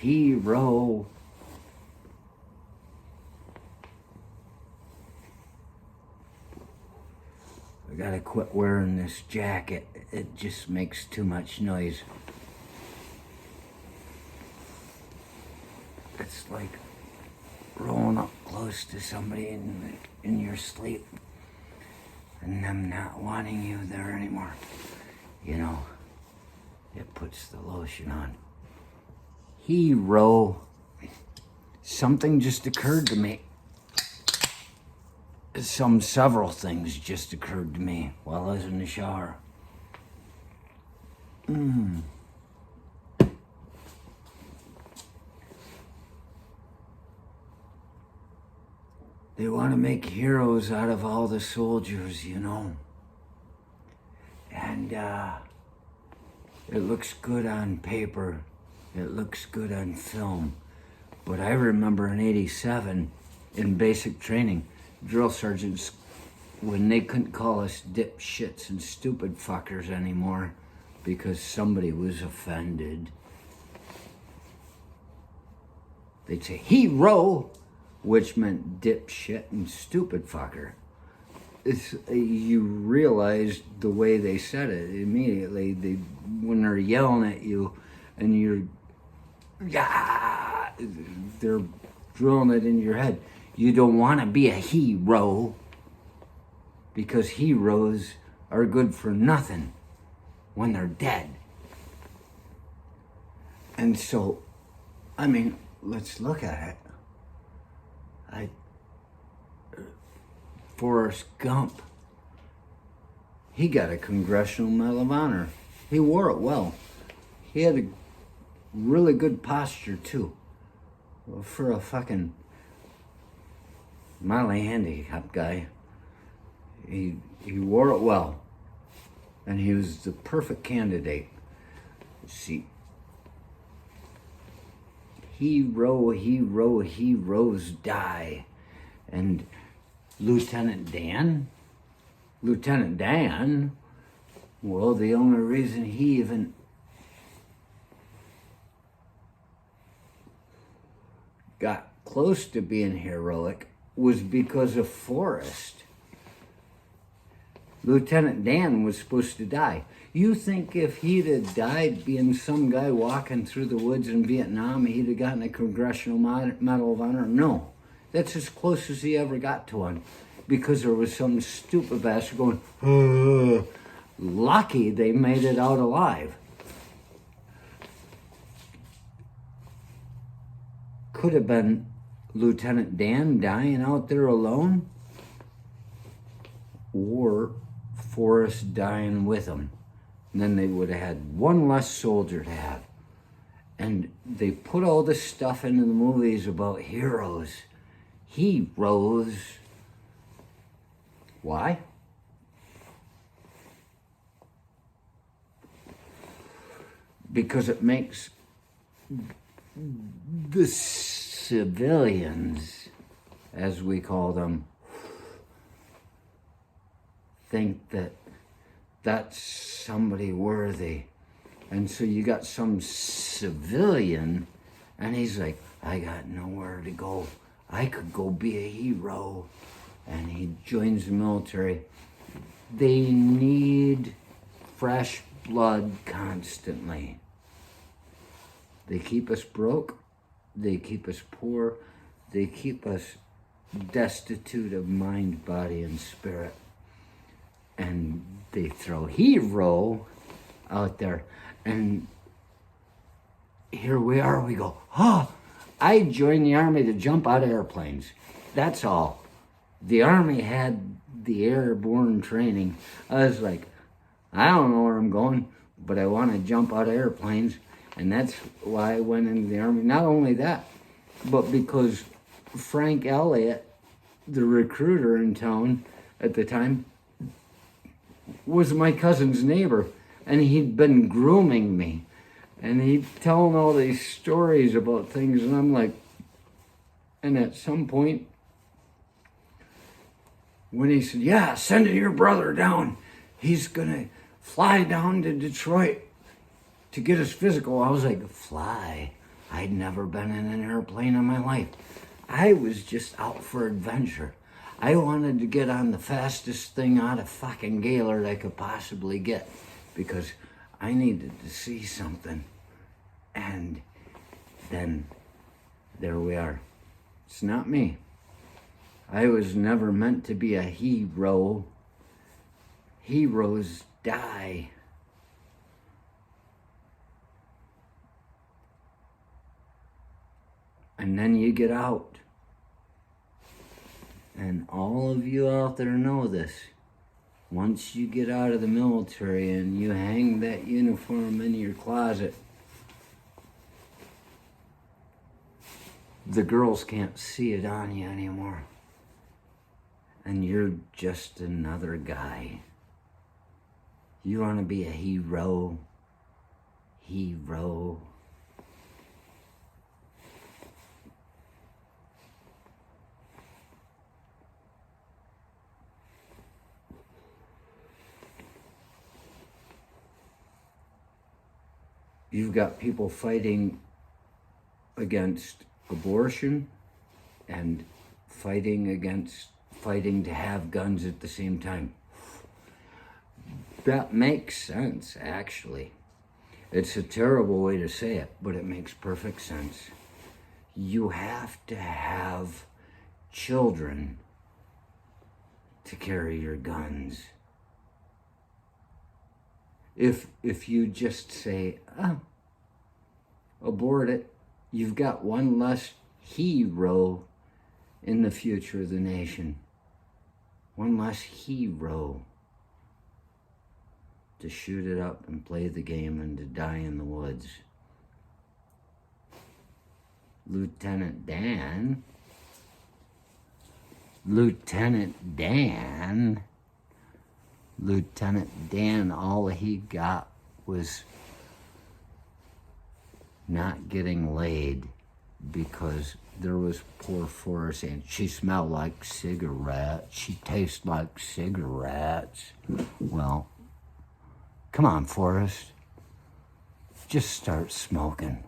Hee-Row. I gotta quit wearing this jacket. It just makes too much noise. It's like rolling up close to somebody in your sleep and them not wanting you there anymore. You know, it puts the lotion on. Hee-Row. Something just occurred to me. Several things just occurred to me while I was in the shower. They want to make heroes out of all the soldiers, you know. And it looks good on paper. It looks good on film. But I remember in '87, in basic training, drill sergeants, when they couldn't call us dipshits and stupid fuckers anymore because somebody was offended, they'd say, Hee-Row, which meant dipshit and stupid fucker. You realize the way they said it immediately. When they're yelling at you and you're, yeah, they're drilling it in your head. You don't want to be a hero because heroes are good for nothing when they're dead. And so, I mean, let's look at it. Forrest Gump, he got a Congressional Medal of Honor. He wore it well. He had a really good posture too. For a fucking mildly handicapped guy, he wore it well, and he was the perfect candidate. See, heroes die, and Lieutenant Dan, well, the only reason he even got close to being heroic was because of Forrest. Lieutenant Dan was supposed to die. You think if he'd have died being some guy walking through the woods in Vietnam, he'd have gotten a Congressional Medal of Honor? No. That's as close as he ever got to one. Because there was some stupid bastard going, lucky they made it out alive. Could have been Lieutenant Dan dying out there alone, or Forrest dying with him. And then they would have had one less soldier to have. And they put all this stuff into the movies about heroes. Heroes. Why? Because it makes the civilians, as we call them, think that that's somebody worthy. And so you got some civilian, and he's like, I got nowhere to go. I could go be a hero. And he joins the military. They need fresh blood constantly. They keep us broke. They keep us poor. They keep us destitute of mind, body, and spirit. And they throw Hee-Row out there. And here we are. We go, I joined the Army to jump out of airplanes. That's all. The Army had the airborne training. I was like, I don't know where I'm going, but I want to jump out of airplanes. And that's why I went into the Army. Not only that, but because Frank Elliott, the recruiter in town at the time, was my cousin's neighbor. And he'd been grooming me. And he'd telling all these stories about things. And I'm like, and at some point, when he said, yeah, send your brother down. He's going to fly down to Detroit to get his physical. I was like, fly? I'd never been in an airplane in my life. I was just out for adventure. I wanted to get on the fastest thing out of fucking Gaylord I could possibly get because I needed to see something. And then there we are. It's not me. I was never meant to be a hero. Heroes die. And then you get out. And all of you out there know this. Once you get out of the military and you hang that uniform in your closet, the girls can't see it on you anymore. And you're just another guy. You want to be a hero? Hee-Row. You've got people fighting against abortion and fighting to have guns at the same time. That makes sense, actually. It's a terrible way to say it, but it makes perfect sense. You have to have children to carry your guns. If you just say, abort it, you've got one less hero in the future of the nation. One less hero to shoot it up and play the game and to die in the woods. Lieutenant Dan, all he got was not getting laid because there was poor Forrest and she smelled like cigarettes. She tastes like cigarettes. Well, come on, Forrest. Just start smoking.